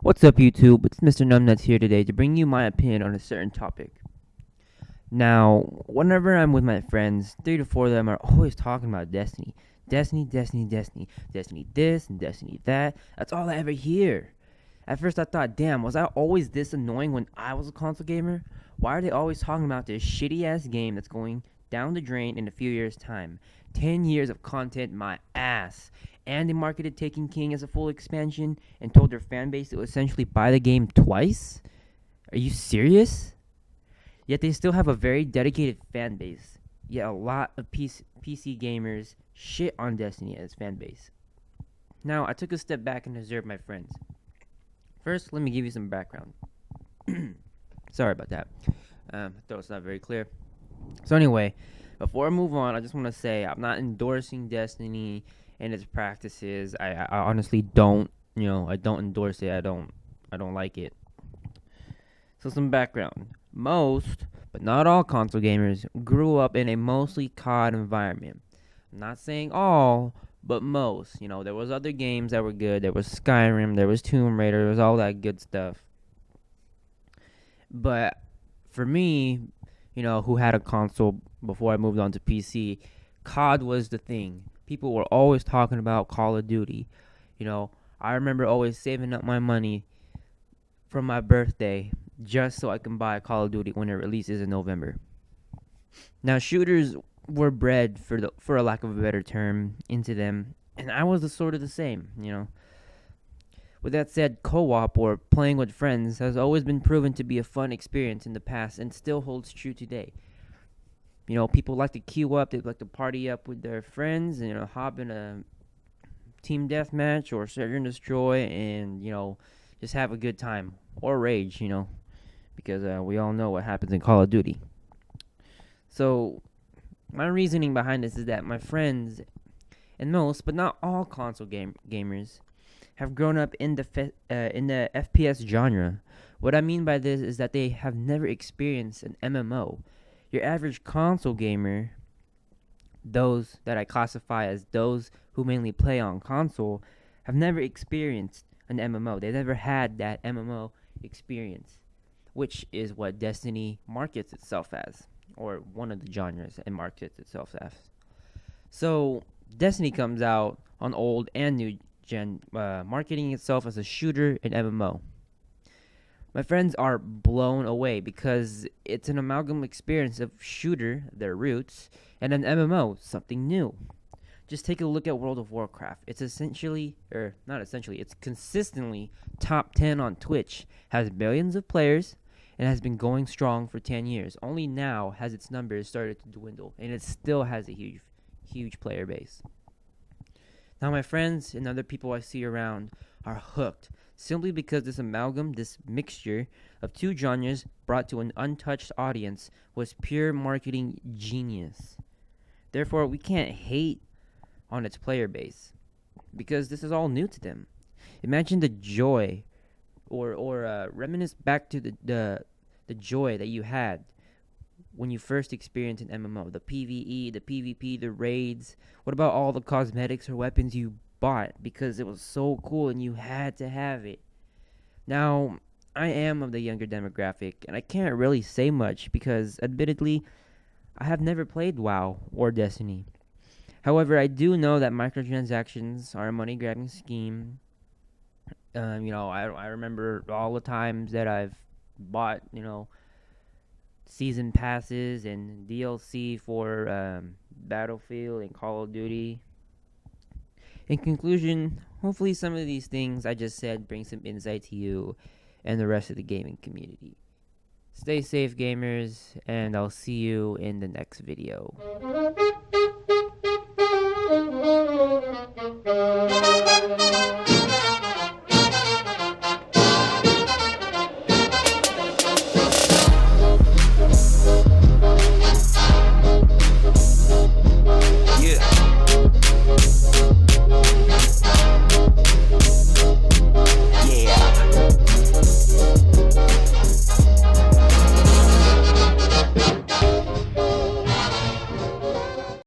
What's up, YouTube? It's Mr. Numbnuts here today to bring you my opinion on a certain topic. Now, whenever I'm with my friends, 3 to 4 of them are always talking about Destiny. Destiny, Destiny, Destiny. Destiny this and Destiny that. That's all I ever hear. At first I thought, damn, was I always this annoying when I was a console gamer? Why are they always talking about this shitty ass game that's going down the drain in a few years' time? 10 years of content, my ass. And they marketed Taken King as a full expansion and told their fan base to essentially buy the game twice? Are you serious? Yet they still have a very dedicated fan base. Yet a lot of PC gamers shit on Destiny as fan base. Now, I took a step back and observed my friends. First, let me give you some background. Sorry about that. I thought it's not very clear. So anyway, before I move on, I just want to say I'm not endorsing Destiny and its practices. I honestly don't. I don't endorse it. I don't like it. So some background. Most, but not all console gamers grew up in a mostly COD environment. I'm not saying all, but most. There was other games that were good. There was Skyrim, there was Tomb Raider, there was all that good stuff. But for me, who had a console before I moved on to PC, COD was the thing. People were always talking about Call of Duty. I remember always saving up my money from my birthday just so I can buy Call of Duty when it releases in November. Now, shooters were bred, for a lack of a better term, into them, and I was sort of the same. With that said, co-op or playing with friends has always been proven to be a fun experience in the past and still holds true today. People like to queue up, they like to party up with their friends, and hop in a team deathmatch or search and destroy, and just have a good time or rage, because we all know what happens in Call of Duty. So my reasoning behind this is that my friends, and most but not all console gamers, have grown up in the FPS genre. What I mean by this is that they have never experienced an MMO. Your average console gamer, those that I classify as those who mainly play on console, have never experienced an MMO. They've never had that MMO experience, which is what Destiny markets itself as, or one of the genres it markets itself as. So Destiny comes out on old and new gen, marketing itself as a shooter and MMO. My friends are blown away because it's an amalgam experience of shooter, their roots, and an MMO, something new. Just take a look at World of Warcraft. It's it's consistently top 10 on Twitch, has millions of players, and has been going strong for 10 years. Only now has its numbers started to dwindle, and it still has a huge player base. Now my friends and other people I see around are hooked, simply because this amalgam, this mixture of two genres brought to an untouched audience was pure marketing genius. Therefore, we can't hate on its player base because this is all new to them. Imagine the joy, or reminisce back to the joy that you had when you first experienced an MMO. The PvE, the PvP, the raids. What about all the cosmetics or weapons you bought because it was so cool and you had to have it? Now, I am of the younger demographic, and I can't really say much because, admittedly, I have never played WoW or Destiny. However, I do know that microtransactions are a money-grabbing scheme. I remember all the times that I've bought, season passes and DLC for Battlefield and Call of Duty. In conclusion, hopefully some of these things I just said bring some insight to you and the rest of the gaming community. Stay safe, gamers, and I'll see you in the next video.